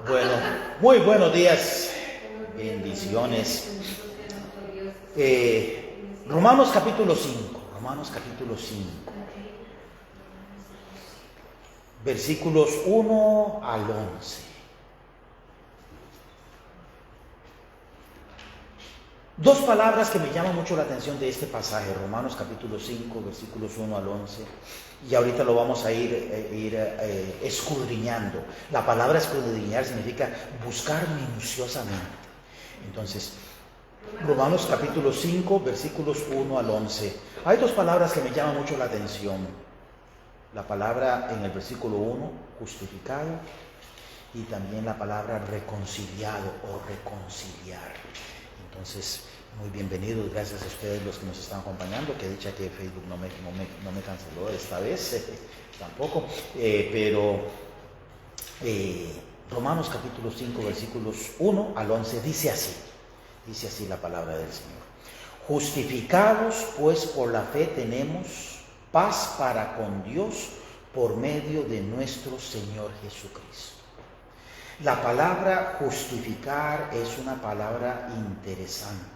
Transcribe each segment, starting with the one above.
Bueno, muy buenos días, bendiciones. Romanos capítulo 5, versículos 1 al 11. Dos palabras que me llaman mucho la atención de este pasaje, Romanos capítulo 5, versículos 1 al 11, y ahorita lo vamos a ir escudriñando. La palabra escudriñar significa buscar minuciosamente. Entonces, Romanos capítulo 5, versículos 1 al 11. Hay dos palabras que me llaman mucho la atención. La palabra en el versículo 1, justificado, y también la palabra reconciliado o reconciliar. Entonces, muy bienvenidos, gracias a ustedes los que nos están acompañando, que dicha que Facebook no me canceló esta vez, tampoco, pero Romanos capítulo 5, versículos 1 al 11, dice así la palabra del Señor. Justificados pues por la fe tenemos paz para con Dios por medio de nuestro Señor Jesucristo. La palabra justificar es una palabra interesante.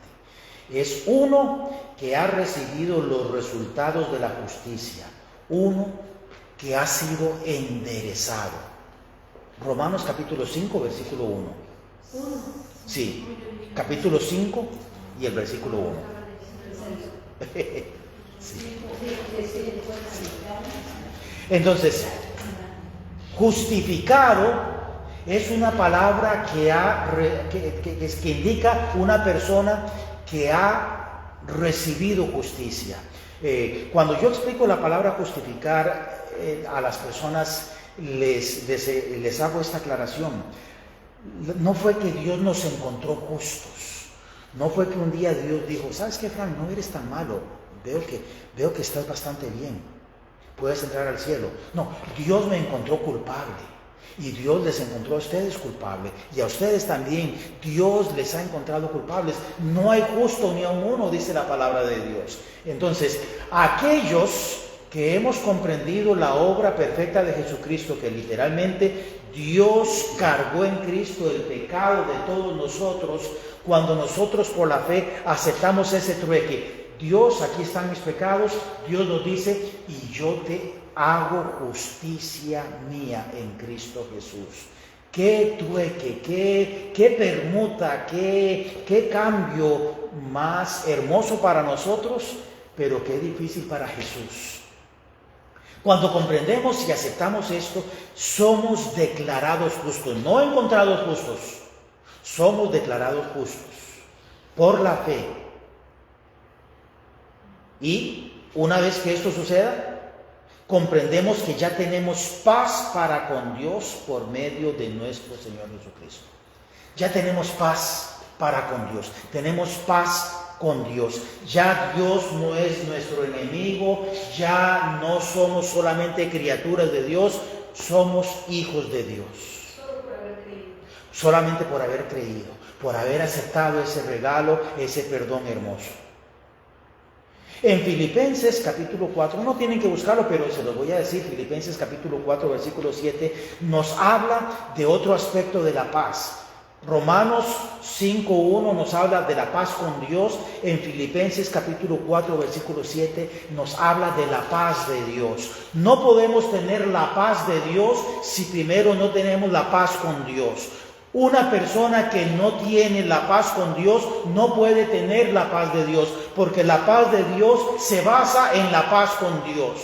Es uno que ha recibido los resultados de la justicia, uno que ha sido enderezado. Romanos capítulo 5, versículo 1. Sí, capítulo 5 y el versículo 1. Sí. Entonces, justificado es una palabra que indica una persona que ha recibido justicia. Cuando yo explico la palabra justificar, a las personas les hago esta aclaración. No fue que Dios nos encontró justos. No fue que un día Dios dijo, ¿sabes qué, Frank? No eres tan malo. Veo que estás bastante bien. Puedes entrar al cielo. No, Dios me encontró culpable. Y Dios les encontró a ustedes culpables. Y a ustedes también. Dios les ha encontrado culpables. No hay justo ni a uno, dice la palabra de Dios. Entonces, aquellos que hemos comprendido la obra perfecta de Jesucristo, que literalmente Dios cargó en Cristo el pecado de todos nosotros, cuando nosotros por la fe aceptamos ese trueque. Dios, aquí están mis pecados. Dios nos dice, y yo te hago justicia mía en Cristo Jesús. Qué trueque, qué permuta, qué cambio más hermoso para nosotros, pero qué difícil para Jesús. Cuando comprendemos y aceptamos esto, somos declarados justos, no encontrados justos, somos declarados justos por la fe. Y una vez que esto suceda, comprendemos que ya tenemos paz para con Dios por medio de nuestro Señor Jesucristo. Ya tenemos paz para con Dios. Tenemos paz con Dios. Ya Dios no es nuestro enemigo. Ya no somos solamente criaturas de Dios. Somos hijos de Dios. Solamente por haber creído. Por haber aceptado ese regalo, ese perdón hermoso. En Filipenses capítulo 4, no tienen que buscarlo, pero se los voy a decir, Filipenses capítulo 4, versículo 7, nos habla de otro aspecto de la paz. Romanos 5.1 nos habla de la paz con Dios. En Filipenses capítulo 4, versículo 7 nos habla de la paz de Dios. No podemos tener la paz de Dios si primero no tenemos la paz con Dios. Una persona que no tiene la paz con Dios no puede tener la paz de Dios, porque la paz de Dios se basa en la paz con Dios.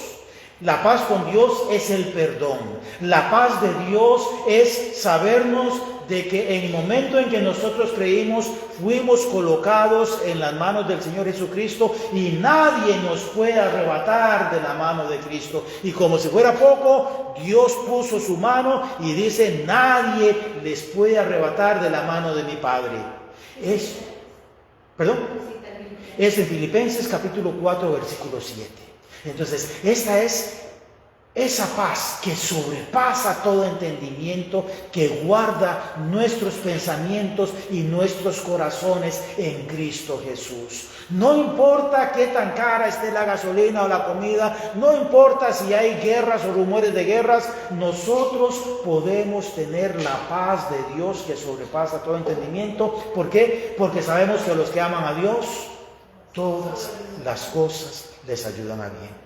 La paz con Dios es el perdón. La paz de Dios es sabernos de que en el momento en que nosotros creímos, fuimos colocados en las manos del Señor Jesucristo y nadie nos puede arrebatar de la mano de Cristo. Y como si fuera poco, Dios puso su mano y dice, nadie les puede arrebatar de la mano de mi Padre. Es en Filipenses capítulo 4, versículo 7. Entonces, esta es esa paz que sobrepasa todo entendimiento, que guarda nuestros pensamientos y nuestros corazones en Cristo Jesús. No importa qué tan cara esté la gasolina o la comida, no importa si hay guerras o rumores de guerras, nosotros podemos tener la paz de Dios que sobrepasa todo entendimiento. ¿Por qué? Porque sabemos que a los que aman a Dios, todas las cosas les ayudan a bien.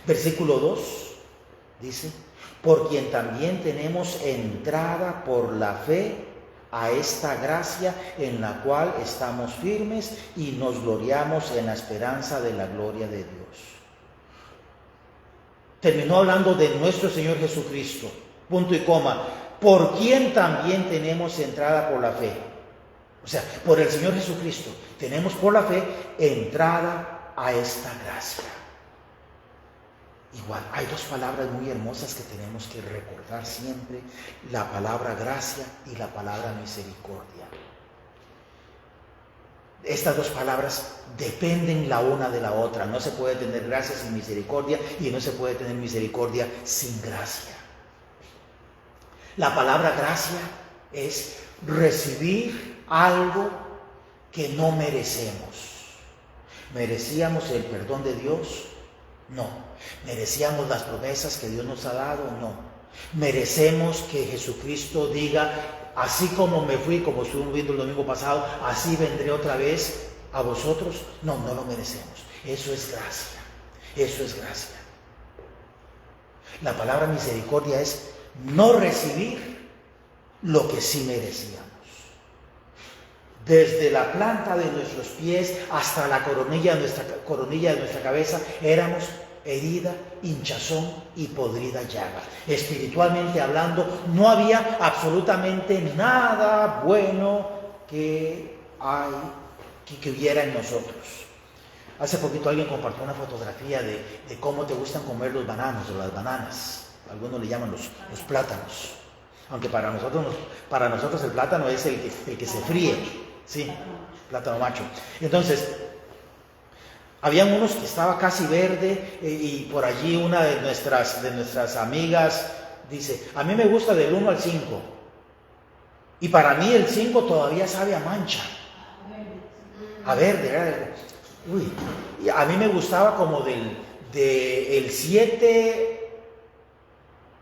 Versículo 2 dice: por quien también tenemos entrada por la fe a esta gracia en la cual estamos firmes y nos gloriamos en la esperanza de la gloria de Dios. Terminó hablando de nuestro Señor Jesucristo, punto y coma, por quien también tenemos entrada por la fe. O sea, por el Señor Jesucristo tenemos por la fe entrada a esta gracia. Igual, hay dos palabras muy hermosas que tenemos que recordar siempre: la palabra gracia y la palabra misericordia. Estas dos palabras dependen la una de la otra. No se puede tener gracia sin misericordia y no se puede tener misericordia sin gracia. La palabra gracia es recibir algo que no merecemos. ¿Merecíamos el perdón de Dios? No. ¿Merecíamos las promesas que Dios nos ha dado? No. ¿Merecemos que Jesucristo diga: así como me fui, como estuvimos viendo el domingo pasado, así vendré otra vez a vosotros? No, no lo merecemos. Eso es gracia. Eso es gracia. La palabra misericordia es no recibir lo que sí merecíamos. Desde la planta de nuestros pies hasta la coronilla de nuestra cabeza, éramos herida, hinchazón y podrida llaga. Espiritualmente hablando, no había absolutamente nada bueno que hubiera en nosotros. Hace poquito alguien compartió una fotografía de cómo te gustan comer los bananos o las bananas. Algunos le llaman los plátanos. Aunque para nosotros el plátano es el que se fríe. Sí, plátano macho. Entonces, habían unos que estaba casi verde y por allí una de nuestras amigas dice: a mí me gusta del 1 al 5. Y para mí el 5 todavía sabe a mancha. A verde. Uy, y a mí me gustaba como del 7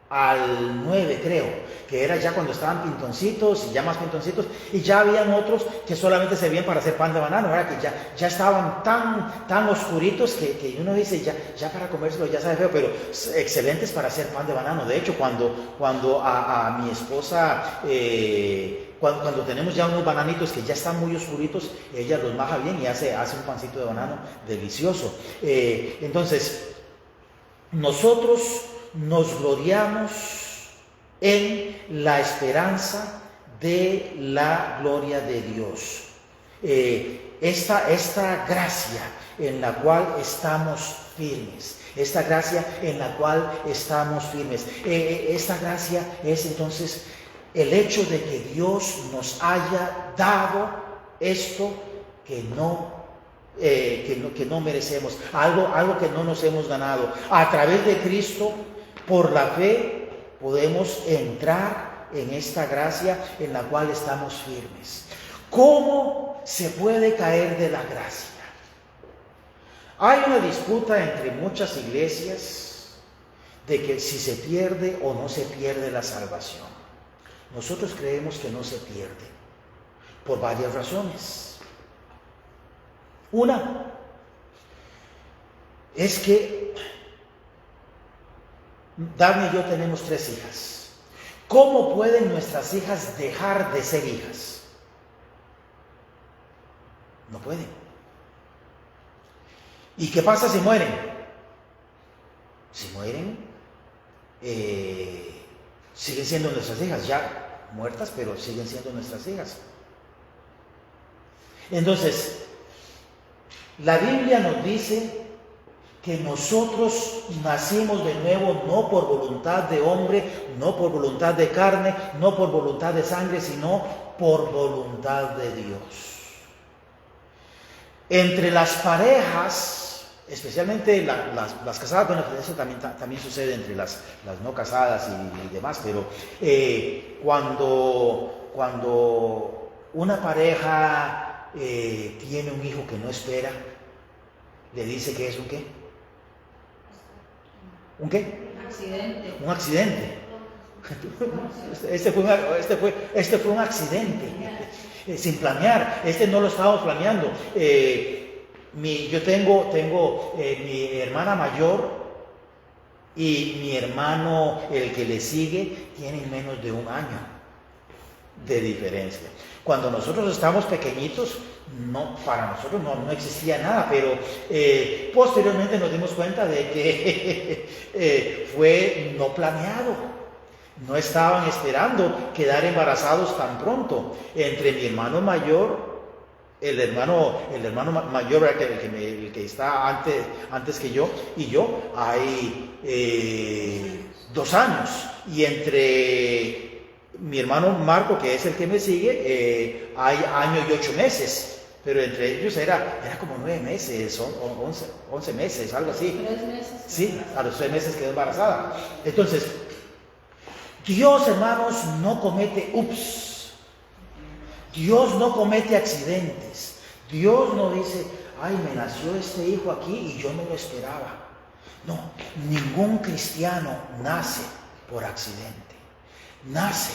al 9, creo, que era ya cuando estaban pintoncitos y ya más pintoncitos, y ya habían otros que solamente servían para hacer pan de banano, ¿verdad? Que ya estaban tan oscuritos que uno dice, ya para comérselo ya sabe feo, pero excelentes para hacer pan de banano. De hecho, cuando a mi esposa, cuando tenemos ya unos bananitos que ya están muy oscuritos, ella los maja bien y hace un pancito de banano delicioso. Entonces, nosotros nos gloriamos en la esperanza de la gloria de Dios. Esta gracia en la cual estamos firmes. Esta gracia en la cual estamos firmes. Esta gracia es entonces el hecho de que Dios nos haya dado esto que no merecemos, algo que no nos hemos ganado. A través de Cristo, por la fe, podemos entrar en esta gracia en la cual estamos firmes. ¿Cómo se puede caer de la gracia? Hay una disputa entre muchas iglesias de que si se pierde o no se pierde la salvación. Nosotros creemos que no se pierde, por varias razones. Una es que Dafne y yo tenemos 3 hijas. ¿Cómo pueden nuestras hijas dejar de ser hijas? No pueden. ¿Y qué pasa si mueren? Si mueren, siguen siendo nuestras hijas, ya muertas, pero siguen siendo nuestras hijas. Entonces, la Biblia nos dice que nosotros nacimos de nuevo no por voluntad de hombre, no por voluntad de carne, no por voluntad de sangre, sino por voluntad de Dios. Entre las parejas especialmente las casadas, bueno, eso también sucede entre las no casadas y demás, pero cuando una pareja tiene un hijo que no espera, le dice que es un ¿qué? ¿Un qué? Accidente. Un accidente. Este fue un accidente, sin planear. Este no lo estábamos planeando. Yo tengo mi hermana mayor y mi hermano, el que le sigue, tienen menos de un año de diferencia. Cuando nosotros estábamos pequeñitos, para nosotros no existía nada, pero posteriormente nos dimos cuenta de que fue no planeado. No estaban esperando quedar embarazados tan pronto. Entre mi hermano mayor, el hermano mayor, el que está antes que yo, y yo, hay 2 años. Y entre mi hermano Marco, que es el que me sigue, hay 1 año y 8 meses. Pero entre ellos era como 9 meses, 11 meses, algo así. 3 meses. Sí, a los 3 meses quedó embarazada. Entonces, Dios, hermanos, no comete Dios no comete accidentes. Dios no dice, ay, me nació este hijo aquí y yo no lo esperaba. No, ningún cristiano nace por accidente. Nace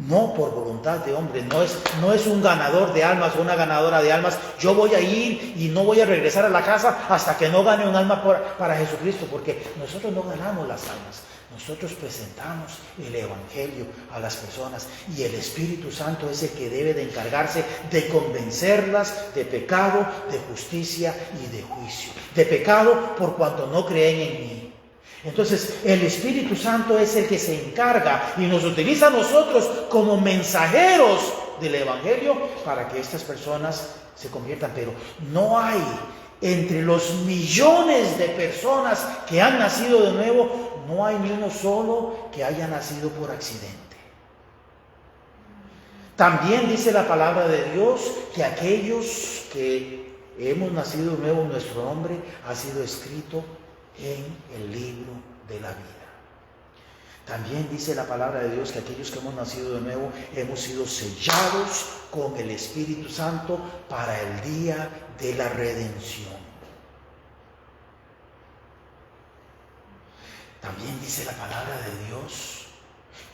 no por voluntad de hombre. No es un ganador de almas o una ganadora de almas. Yo voy a ir y no voy a regresar a la casa hasta que no gane un alma para Jesucristo, porque nosotros no ganamos las almas. Nosotros presentamos el Evangelio a las personas y el Espíritu Santo es el que debe de encargarse de convencerlas de pecado, de justicia y de juicio. De pecado por cuanto no creen en mí. Entonces el Espíritu Santo es el que se encarga y nos utiliza a nosotros como mensajeros del Evangelio para que estas personas se conviertan. Pero no hay entre los millones de personas que han nacido de nuevo, no hay ni uno solo que haya nacido por accidente. También dice la palabra de Dios que aquellos que hemos nacido de nuevo, nuestro nombre ha sido escrito en el libro de la vida. También dice la palabra de Dios que aquellos que hemos nacido de nuevo hemos sido sellados con el Espíritu Santo para el día de la redención. También dice la palabra de Dios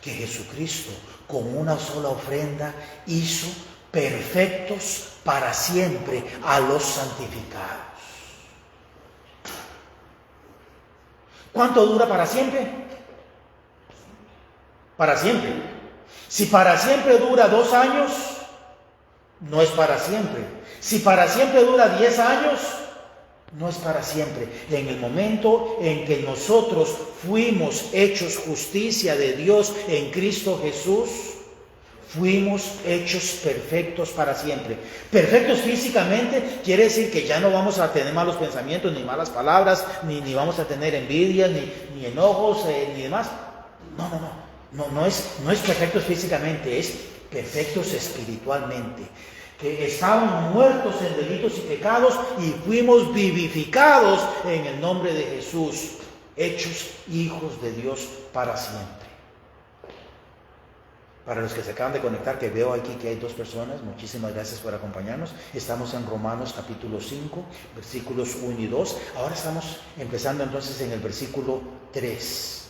que Jesucristo con una sola ofrenda hizo perfectos para siempre a los santificados. ¿Cuánto dura para siempre? Para siempre. Si para siempre dura 2 años, no es para siempre. Si para siempre dura 10 años, no es para siempre. En el momento en que nosotros fuimos hechos justicia de Dios en Cristo Jesús, fuimos hechos perfectos para siempre. Perfectos físicamente quiere decir que ya no vamos a tener malos pensamientos, ni malas palabras, ni vamos a tener envidias, ni enojos, ni demás. No es perfectos físicamente, es perfectos espiritualmente. Que estábamos muertos en delitos y pecados y fuimos vivificados en el nombre de Jesús, hechos hijos de Dios para siempre. Para los que se acaban de conectar, que veo aquí que hay 2 personas, muchísimas gracias por acompañarnos. Estamos en Romanos capítulo 5, versículos 1 y 2. Ahora estamos empezando entonces en el versículo 3.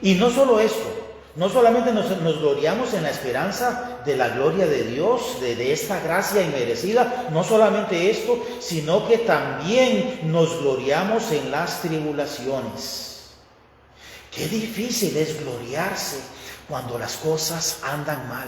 Y no solo esto, no solamente nos gloriamos en la esperanza de la gloria de Dios, de esta gracia inmerecida, no solamente esto, sino que también nos gloriamos en las tribulaciones. Qué difícil es gloriarse cuando las cosas andan mal.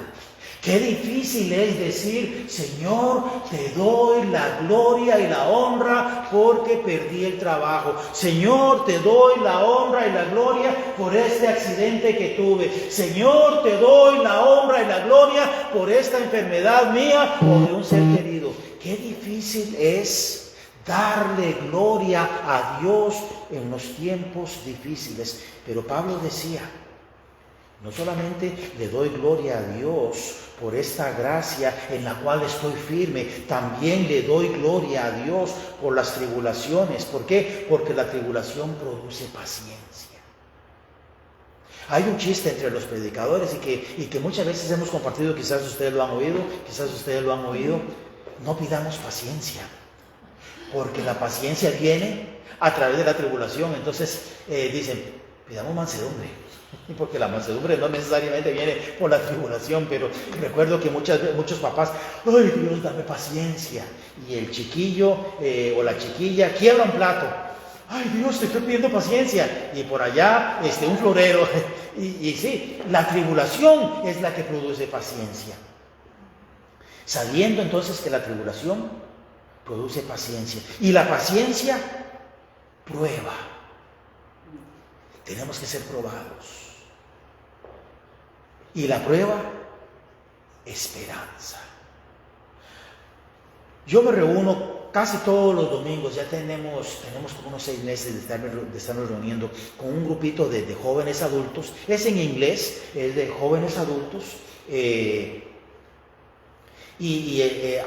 Qué difícil es decir, Señor, te doy la gloria y la honra porque perdí el trabajo. Señor, te doy la honra y la gloria por este accidente que tuve. Señor, te doy la honra y la gloria por esta enfermedad mía o de un ser querido. Qué difícil es darle gloria a Dios en los tiempos difíciles. Pero Pablo decía, No solamente le doy gloria a Dios por esta gracia en la cual estoy firme, también le doy gloria a Dios por las tribulaciones. ¿Por qué? Porque la tribulación produce paciencia. Hay un chiste entre los predicadores y que muchas veces hemos compartido, quizás ustedes lo han oído, no pidamos paciencia, porque la paciencia viene a través de la tribulación. Entonces dicen, pidamos mansedumbre, porque la mansedumbre no necesariamente viene por la tribulación, pero recuerdo que muchos papás, ¡ay, Dios, dame paciencia! Y el chiquillo o la chiquilla quiebra un plato. ¡Ay, Dios, te estoy pidiendo paciencia! Y por allá, un florero. Y sí, la tribulación es la que produce paciencia. Sabiendo entonces que la tribulación produce paciencia. Y la paciencia prueba. Tenemos que ser probados. Y la prueba, esperanza. Yo me reúno casi todos los domingos, ya tenemos como unos 6 meses de estarnos reuniendo con un grupito de jóvenes adultos. Es en inglés, es de jóvenes adultos.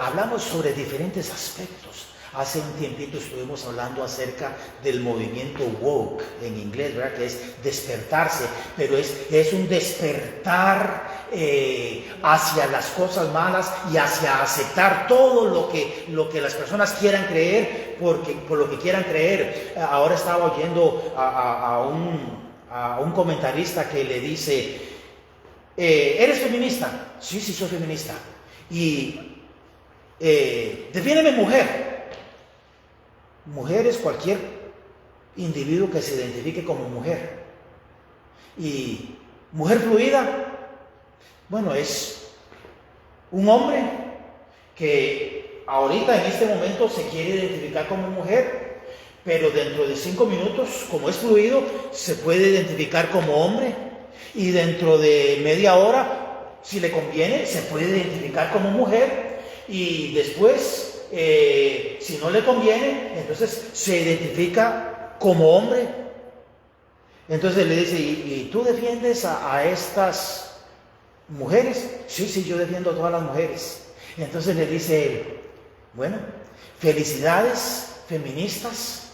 Hablamos sobre diferentes aspectos. Hace un tiempito estuvimos hablando acerca del movimiento woke en inglés, ¿verdad? Que es despertarse, pero es un despertar hacia las cosas malas y hacia aceptar todo lo que las personas quieran creer, por lo que quieran creer. Ahora estaba oyendo a un comentarista que le dice, ¿eres feminista? Sí, soy feminista. Y defíneme mujer. Mujer es cualquier individuo que se identifique como mujer. Y mujer fluida, bueno, es un hombre que ahorita en este momento se quiere identificar como mujer, pero dentro de 5 minutos, como es fluido, se puede identificar como hombre. Y dentro de media hora, si le conviene, se puede identificar como mujer. Y después, si no le conviene, entonces se identifica como hombre. Entonces le dice, ¿y tú defiendes a estas mujeres? Sí, yo defiendo a todas las mujeres. Entonces le dice él, bueno, felicidades feministas,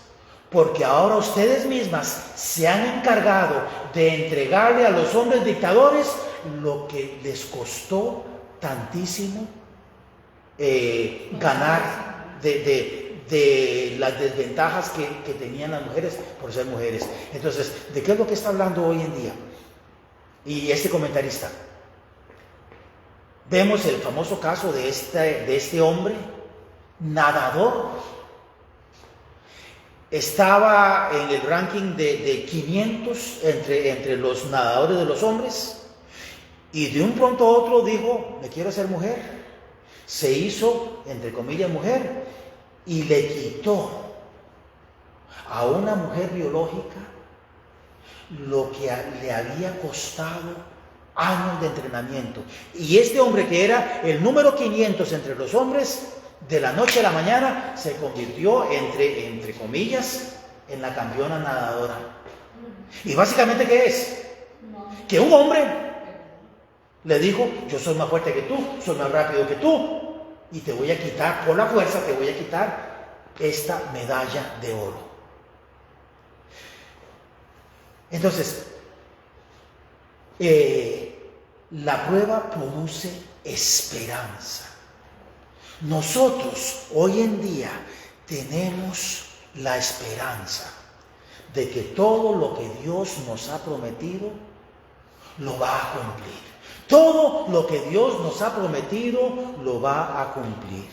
porque ahora ustedes mismas se han encargado de entregarle a los hombres dictadores lo que les costó tantísimo ganar de las desventajas que tenían las mujeres por ser mujeres. Entonces, ¿de qué es lo que está hablando hoy en día? Y este comentarista, vemos el famoso caso de este hombre nadador. Estaba en el ranking de 500 entre los nadadores de los hombres, y de un pronto a otro dijo, me quiero hacer mujer. Se hizo, entre comillas, mujer, y le quitó a una mujer biológica lo que le había costado años de entrenamiento. Y este hombre, que era el número 500 entre los hombres, de la noche a la mañana se convirtió, entre comillas, en la campeona nadadora. Y básicamente, ¿qué es? Que un hombre le dijo, yo soy más fuerte que tú, soy más rápido que tú, y te voy a quitar, por la fuerza, te voy a quitar esta medalla de oro. Entonces, la prueba produce esperanza. Nosotros hoy en día tenemos la esperanza de que todo lo que Dios nos ha prometido lo va a cumplir. Todo lo que Dios nos ha prometido lo va a cumplir.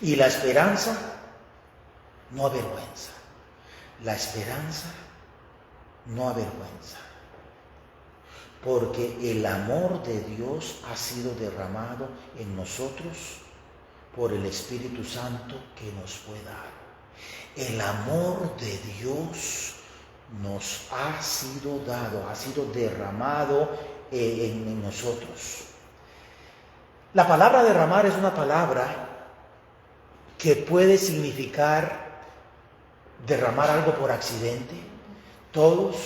Y la esperanza no avergüenza. La esperanza no avergüenza. Porque el amor de Dios ha sido derramado en nosotros por el Espíritu Santo que nos fue dado. El amor de Dios nos ha sido dado, ha sido derramado en nosotros. La palabra derramar es una palabra que puede significar derramar algo por accidente, Todos,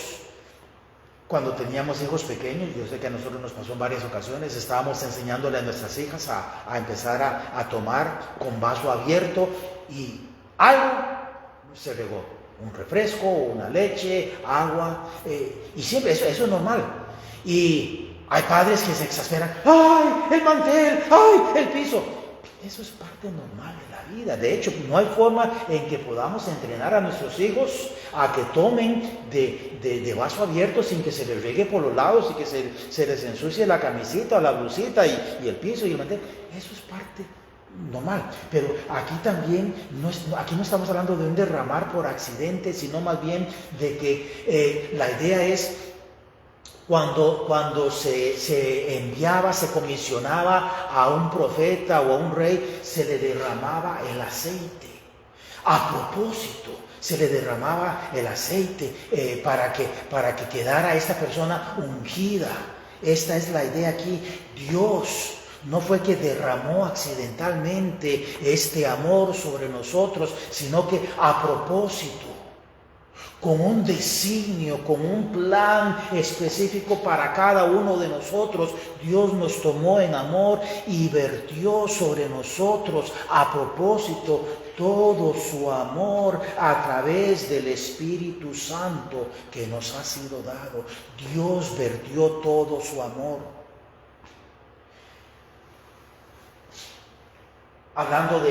cuando teníamos hijos pequeños, yo sé que a nosotros nos pasó en varias ocasiones, estábamos enseñándole a nuestras hijas a empezar a tomar con vaso abierto y algo se regó, un refresco, una leche, agua, y siempre eso es normal. Y hay padres que se exasperan, ¡ay, el mantel! ¡Ay, el piso! Eso es parte normal de la vida. De hecho, no hay forma en que podamos entrenar a nuestros hijos a que tomen de vaso abierto sin que se les regue por los lados y que se les ensucie la camisita o la blusita y el piso y el mantel. Eso es parte normal. Pero aquí también, aquí no estamos hablando de un derramar por accidente, sino más bien de que la idea es cuando se enviaba, se comisionaba a un profeta o a un rey, se le derramaba el aceite. A propósito, se le derramaba el aceite para que quedara esta persona ungida. Esta es la idea aquí. Dios no fue que derramó accidentalmente este amor sobre nosotros, sino que a propósito, con un designio, con un plan específico para cada uno de nosotros, Dios nos tomó en amor y vertió sobre nosotros a propósito todo su amor a través del Espíritu Santo que nos ha sido dado. Dios vertió todo su amor. Hablando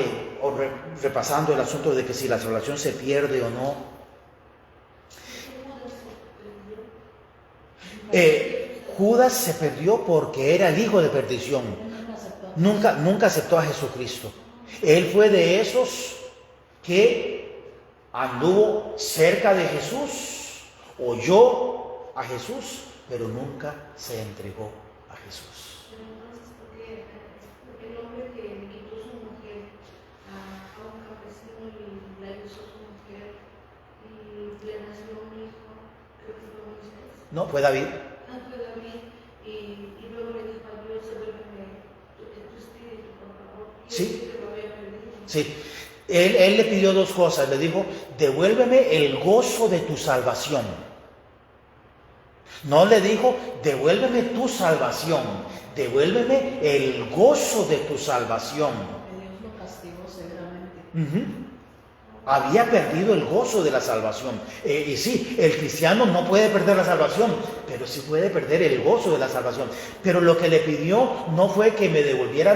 repasando el asunto de que si la salvación se pierde o no, Judas se perdió porque era el hijo de perdición. Nunca aceptó a Jesucristo. Él fue de esos que anduvo cerca de Jesús, oyó a Jesús, pero nunca se entregó a Jesús. El hombre que le quitó su mujer a un campesino y la hizo su mujer y le nació un hijo, creo que fue Moisés. No, fue David. Fue David y luego le dijo a Dios, devuélveme tu espíritu, por favor. Y Sí. él que lo había perdido. Sí. Él le pidió dos cosas. Le dijo, devuélveme el gozo de tu salvación. No le dijo, devuélveme tu salvación. Devuélveme el gozo de tu salvación. Dios lo castigó severamente. Había perdido el gozo de la salvación. Y sí, el cristiano no puede perder la salvación, pero sí puede perder el gozo de la salvación. Pero lo que le pidió no fue que me devolviera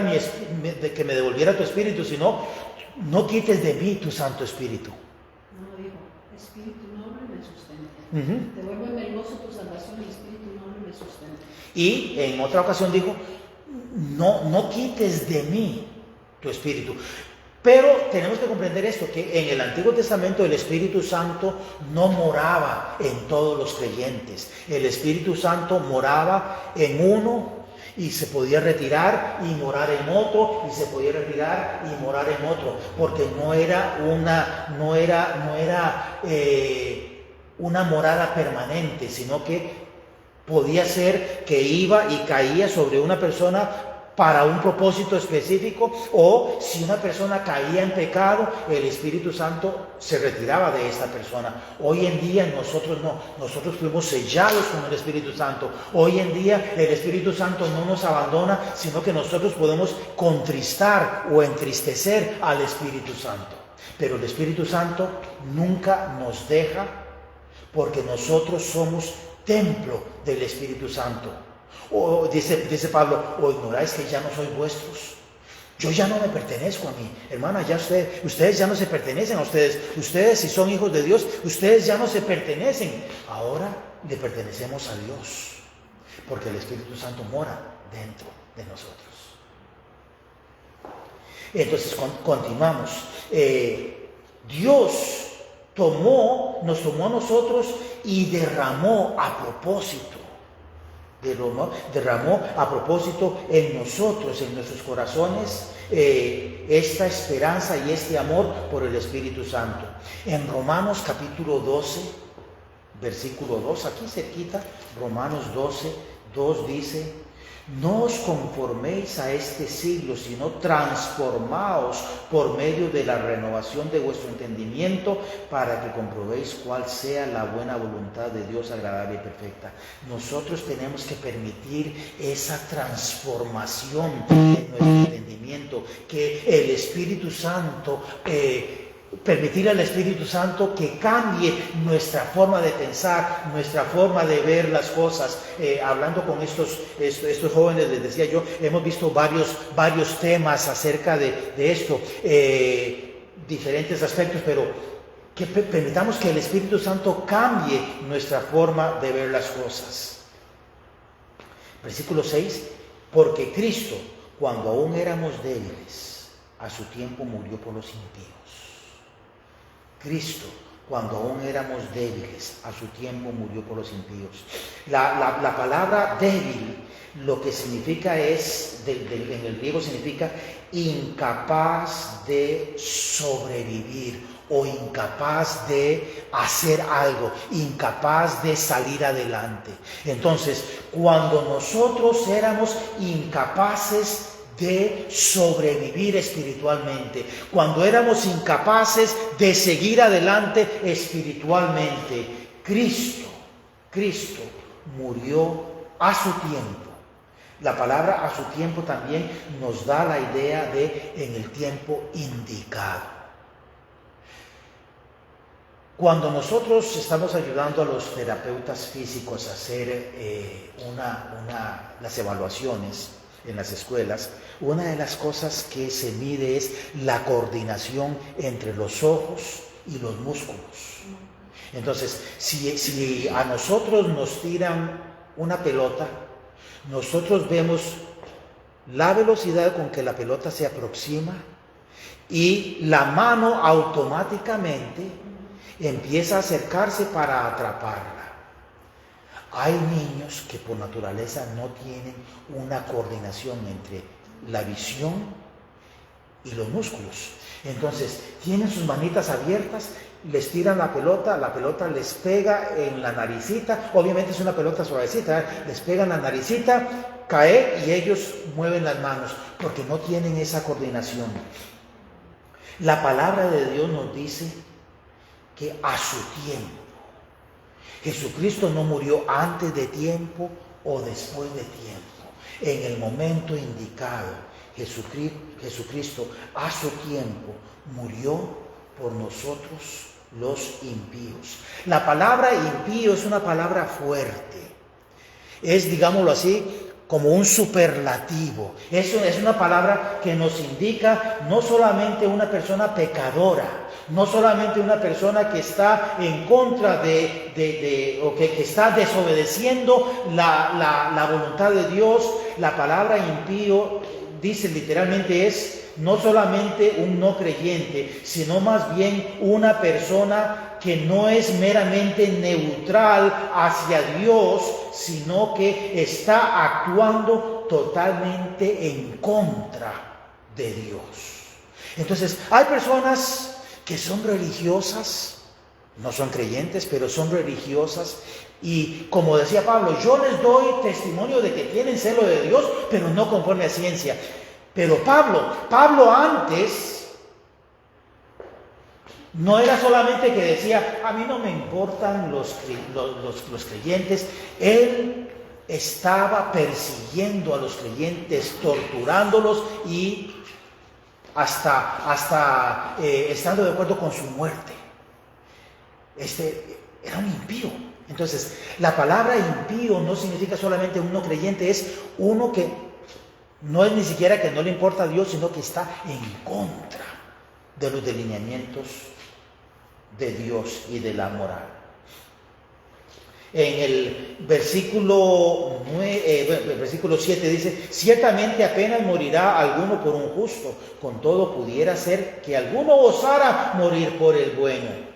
tu espíritu, sino no quites de mí tu Santo Espíritu. No, dijo, espíritu noble me sustenta. Devuélveme el gozo de tu salvación y espíritu noble me sustenta. Y en otra ocasión dijo, no quites de mí tu espíritu. Pero tenemos que comprender esto, que en el Antiguo Testamento el Espíritu Santo no moraba en todos los creyentes. El Espíritu Santo moraba en uno y se podía retirar y morar en otro, y se podía retirar y morar en otro, porque no era una morada permanente, sino que podía ser que iba y caía sobre una persona para un propósito específico, o si una persona caía en pecado, el Espíritu Santo se retiraba de esta persona. Hoy en día nosotros no, nosotros fuimos sellados con el Espíritu Santo. Hoy en día el Espíritu Santo no nos abandona, sino que nosotros podemos contristar o entristecer al Espíritu Santo. Pero el Espíritu Santo nunca nos deja, porque nosotros somos templo del Espíritu Santo. O dice Pablo, o ignoráis que ya no soy vuestros. Yo ya no me pertenezco a mí. Hermana, ya ustedes ya no se pertenecen a ustedes. Ustedes, si son hijos de Dios, ustedes ya no se pertenecen. Ahora le pertenecemos a Dios, porque el Espíritu Santo mora dentro de nosotros. Entonces continuamos. Dios nos tomó a nosotros y derramó a propósito. Derramó a propósito en nosotros, en nuestros corazones, esta esperanza y este amor por el Espíritu Santo. En Romanos capítulo 12, versículo 2, aquí cerquita, Romanos 12, 2 dice, No os conforméis a este siglo, sino transformaos por medio de la renovación de vuestro entendimiento, para que comprobéis cuál sea la buena voluntad de Dios, agradable y perfecta. Nosotros tenemos que permitir esa transformación en nuestro entendimiento, que el Espíritu Santo permitir al Espíritu Santo que cambie nuestra forma de pensar, nuestra forma de ver las cosas. Hablando con estos jóvenes, les decía yo, hemos visto varios temas acerca de esto, diferentes aspectos, pero que permitamos que el Espíritu Santo cambie nuestra forma de ver las cosas. Versículo 6, porque Cristo, cuando aún éramos débiles, a su tiempo murió por los impíos. Cristo, cuando aún éramos débiles, a su tiempo murió por los impíos. La palabra débil, lo que significa es, en el griego significa incapaz de sobrevivir o incapaz de hacer algo, incapaz de salir adelante. Entonces, cuando nosotros éramos incapaces de sobrevivir espiritualmente, cuando éramos incapaces de seguir adelante espiritualmente, Cristo murió a su tiempo. La palabra a su tiempo también nos da la idea de en el tiempo indicado. Cuando nosotros estamos ayudando a los terapeutas físicos a hacer las evaluaciones en las escuelas, una de las cosas que se mide es la coordinación entre los ojos y los músculos. Entonces, si a nosotros nos tiran una pelota, nosotros vemos la velocidad con que la pelota se aproxima y la mano automáticamente empieza a acercarse para atraparla. Hay niños que por naturaleza no tienen una coordinación entre la visión y los músculos. Entonces, tienen sus manitas abiertas, les tiran la pelota les pega en la naricita, obviamente es una pelota suavecita, les pega en la naricita, cae y ellos mueven las manos porque no tienen esa coordinación. La palabra de Dios nos dice que a su tiempo, Jesucristo no murió antes de tiempo o después de tiempo. En el momento indicado, Jesucristo a su tiempo murió por nosotros los impíos. La palabra impío es una palabra fuerte. Es, digámoslo así, como un superlativo. Eso es una palabra que nos indica no solamente una persona pecadora, no solamente una persona que está en contra o que está desobedeciendo la voluntad de Dios. La palabra impío dice literalmente es no solamente un no creyente, sino más bien una persona que no es meramente neutral hacia Dios, sino que está actuando totalmente en contra de Dios. Entonces, hay personas que son religiosas, no son creyentes, pero son religiosas, y como decía Pablo, yo les doy testimonio de que tienen celo de Dios, pero no conforme a ciencia. Pero Pablo antes no era solamente que decía, a mí no me importan los creyentes. Él estaba persiguiendo a los creyentes, torturándolos y hasta estando de acuerdo con su muerte. Era un impío. Entonces, la palabra impío no significa solamente un no creyente, es uno que no es ni siquiera que no le importa a Dios, sino que está en contra de los delineamientos de Dios y de la moral. En el versículo 7 dice, ciertamente apenas morirá alguno por un justo, con todo pudiera ser que alguno osara morir por el bueno.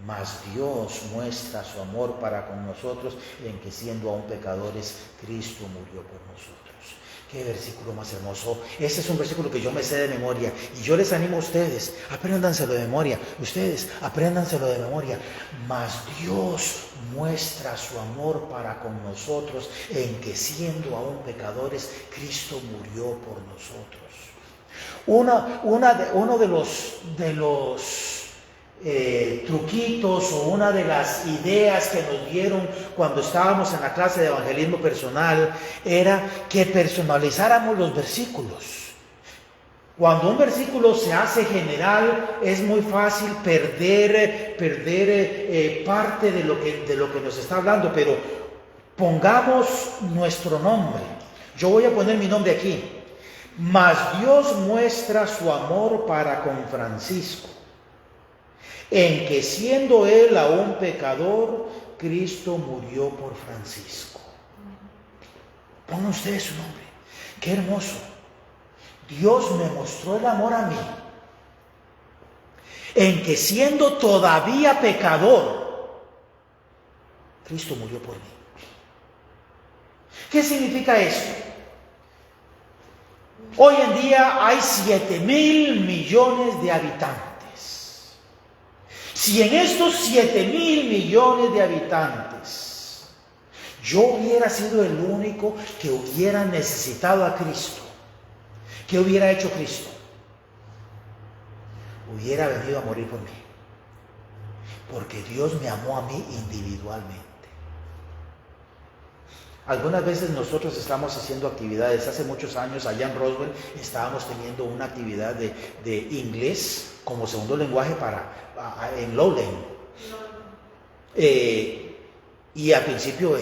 Mas Dios muestra su amor para con nosotros en que siendo aún pecadores, Cristo murió por nosotros. Qué versículo más hermoso. Ese es un versículo que yo me sé de memoria. Y yo les animo a ustedes, apréndanselo de memoria. Ustedes, apréndanselo de memoria. Mas Dios muestra su amor para con nosotros en que siendo aún pecadores, Cristo murió por nosotros. Uno de los truquitos o una de las ideas que nos dieron cuando estábamos en la clase de evangelismo personal era que personalizáramos los versículos. Cuando un versículo se hace general es muy fácil perder parte de lo que nos está hablando, pero pongamos nuestro nombre. Yo voy a poner mi nombre aquí. Mas Dios muestra su amor para con Francisco, en que siendo él aún pecador, Cristo murió por Francisco. Pongan ustedes su nombre. Qué hermoso. Dios me mostró el amor a mí, en que siendo todavía pecador, Cristo murió por mí. ¿Qué significa esto? Hoy en día hay 7,000 millones de habitantes. Si en estos 7,000 millones de habitantes yo hubiera sido el único que hubiera necesitado a Cristo, ¿qué hubiera hecho Cristo? Hubiera venido a morir por mí, porque Dios me amó a mí individualmente. Algunas veces nosotros estamos haciendo actividades. Hace muchos años allá en Roswell estábamos teniendo una actividad de inglés como segundo lenguaje en Lowland. Y al principio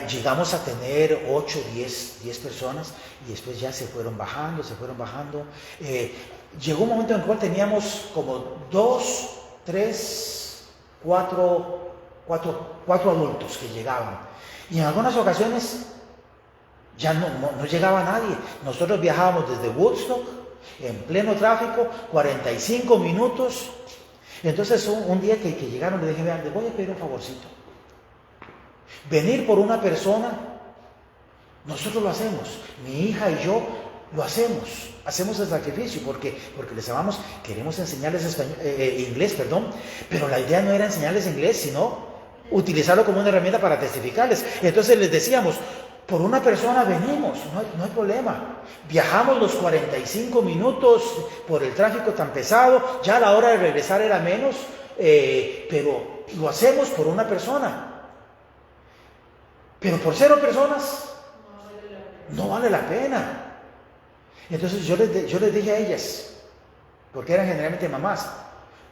llegamos a tener 8, 10 personas y después ya se fueron bajando. Llegó un momento en el cual teníamos como 2, 3, 4 adultos que llegaban. Y en algunas ocasiones ya no llegaba nadie. Nosotros viajábamos desde Woodstock en pleno tráfico, 45 minutos. Entonces un día que llegaron le dije, vean, les voy a pedir un favorcito. Venir por una persona, nosotros lo hacemos. Mi hija y yo lo hacemos el sacrificio porque les amamos, queremos enseñarles inglés, pero la idea no era enseñarles inglés, sino utilizarlo como una herramienta para testificarles. Entonces les decíamos, por una persona venimos, no hay problema. Viajamos los 45 minutos por el tráfico tan pesado, ya a la hora de regresar era menos, pero lo hacemos por una persona. Pero por 0 personas no vale la pena. Entonces yo les dije a ellas, porque eran generalmente mamás,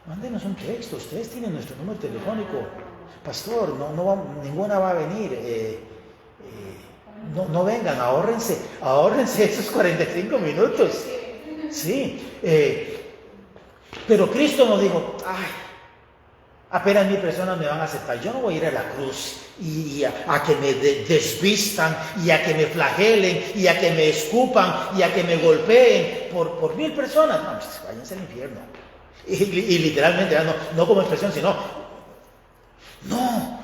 mándenos un texto, ustedes tienen nuestro número telefónico. Pastor, ninguna va a venir. No vengan, ahórrense esos 45 minutos. Sí. Pero Cristo nos dijo, apenas 1,000 personas me van a aceptar. Yo no voy a ir a la cruz y a que me desvistan, y a que me flagelen, y a que me escupan, y a que me golpeen por 1,000 personas. No, pues, váyanse al infierno. Y literalmente, no como expresión, sino... No,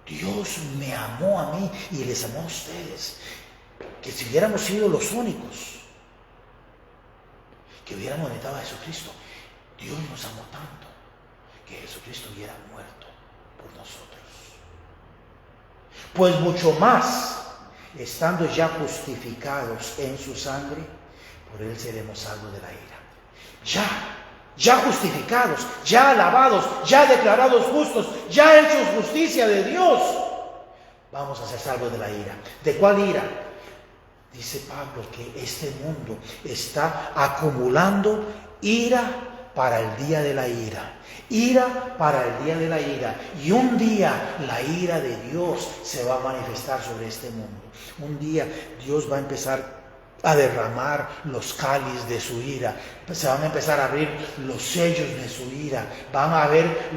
Dios me amó a mí y les amó a ustedes. Que si hubiéramos sido los únicos que hubiéramos necesitado a Jesucristo, Dios nos amó tanto que Jesucristo hubiera muerto por nosotros. Pues mucho más, estando ya justificados en su sangre, por él seremos salvos de la ira. Ya justificados, ya alabados, ya declarados justos, ya hechos justicia de Dios, vamos a ser salvos de la ira. ¿De cuál ira? Dice Pablo que este mundo está acumulando ira para el día de la ira. Ira para el día de la ira. Y un día la ira de Dios se va a manifestar sobre este mundo. Un día Dios va a empezar a derramar los cáliz de su ira. Se van a empezar a abrir los sellos de su ira. Van a ver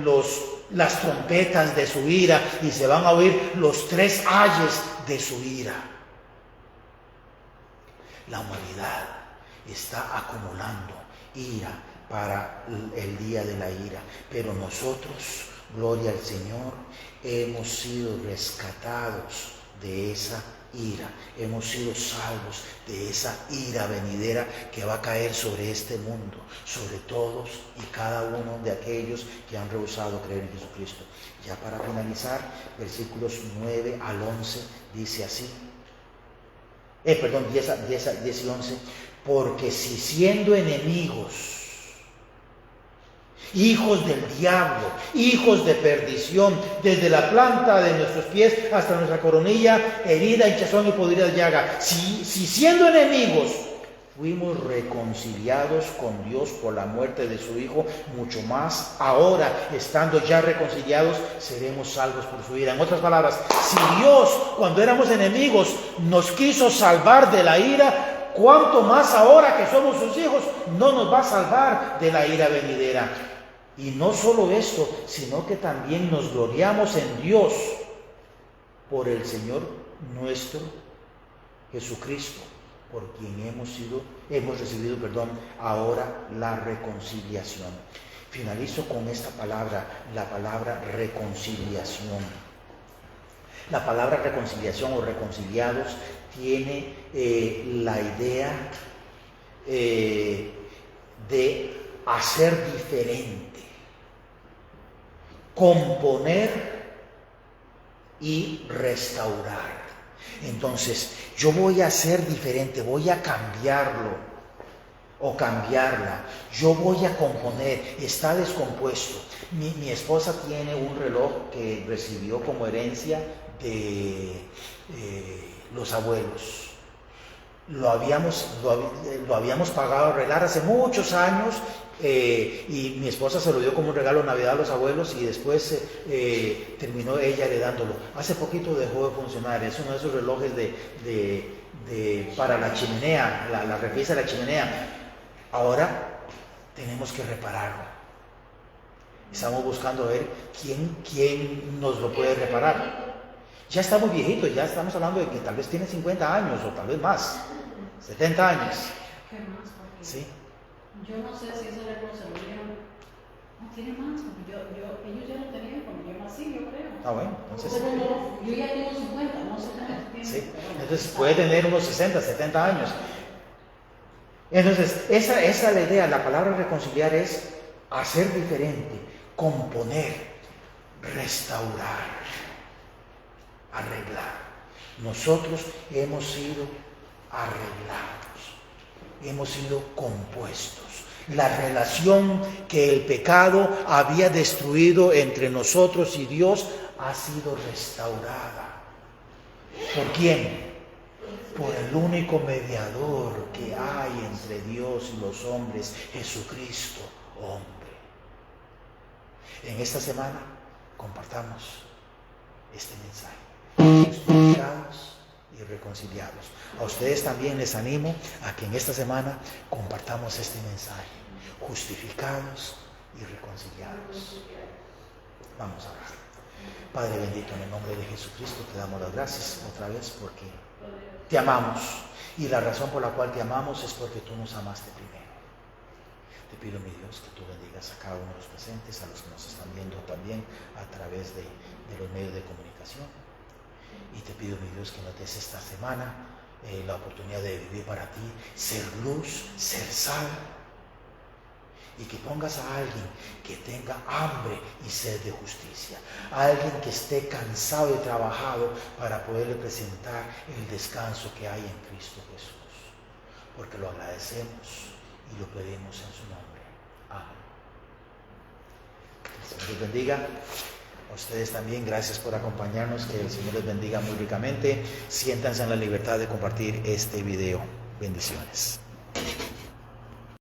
las trompetas de su ira y se van a oír los 3 ayes de su ira. La humanidad está acumulando ira para el día de la ira. Pero nosotros, gloria al Señor, hemos sido rescatados de esa ira. Hemos sido salvos de esa ira venidera que va a caer sobre este mundo, sobre todos y cada uno de aquellos que han rehusado creer en Jesucristo. Ya para finalizar, versículos 9 al 11 dice así. 10 y 11. Porque si siendo enemigos, hijos del diablo, hijos de perdición, desde la planta de nuestros pies hasta nuestra coronilla, herida, hinchazón y podrida llaga, si siendo enemigos fuimos reconciliados con Dios por la muerte de su Hijo, mucho más ahora, estando ya reconciliados, seremos salvos por su ira. En otras palabras, si Dios, cuando éramos enemigos, nos quiso salvar de la ira, ¿cuánto más ahora que somos sus hijos no nos va a salvar de la ira venidera? Y no solo esto, sino que también nos gloriamos en Dios por el Señor nuestro Jesucristo, por quien hemos recibido ahora la reconciliación. Finalizo con esta palabra, la palabra reconciliación. La palabra reconciliación o reconciliados tiene la idea de hacer diferente, componer y restaurar. Entonces, yo voy a ser diferente, voy a cambiarlo o cambiarla. Yo voy a componer, está descompuesto. Mi esposa tiene un reloj que recibió como herencia de los abuelos. Lo habíamos pagado a arreglar hace muchos años. Y mi esposa se lo dio como un regalo de Navidad a los abuelos y después terminó ella heredándolo. Hace poquito dejó de funcionar. Es uno de esos relojes para la chimenea, la repisa de la chimenea. Ahora tenemos que repararlo. Estamos buscando a ver quién nos lo puede reparar. Ya está muy viejito, ya estamos hablando de que tal vez tiene 50 años o tal vez más, 70 años. ¿Qué más? Porque Sí. yo no sé si ese reloj se lo dieron. No tiene más, porque ellos ya lo tenían cuando yo nací, yo creo. Ah, bueno, entonces. Pero no, yo ya tengo 50, no sé cuánto tiene. Sí, entonces puede tener unos 60, 70 años. Entonces, esa es la idea. La palabra reconciliar es hacer diferente, componer, restaurar, arreglar. Nosotros hemos sido arreglados, hemos sido compuestos. La relación que el pecado había destruido entre nosotros y Dios ha sido restaurada. ¿Por quién? Por el único mediador que hay entre Dios y los hombres, Jesucristo, hombre. En esta semana compartamos este mensaje. Justificados y reconciliados. A ustedes también les animo a que en esta semana compartamos este mensaje. Justificados y reconciliados. Vamos a orar. Padre bendito, en el nombre de Jesucristo te damos las gracias otra vez porque te amamos. Y la razón por la cual te amamos es porque tú nos amaste primero. Te pido, mi Dios, que tú bendigas a cada uno de los presentes, a los que nos están viendo también a través de los medios de comunicación. Y te pido, mi Dios, que nos des esta semana la oportunidad de vivir para ti, ser luz, ser sal, y que pongas a alguien que tenga hambre y sed de justicia, a alguien que esté cansado y trabajado para poderle presentar el descanso que hay en Cristo Jesús, porque lo agradecemos y lo pedimos en su nombre. Amén. El Señor les bendiga. A ustedes también, gracias por acompañarnos, que el Señor les bendiga muy ricamente. Siéntanse en la libertad de compartir este video. Bendiciones.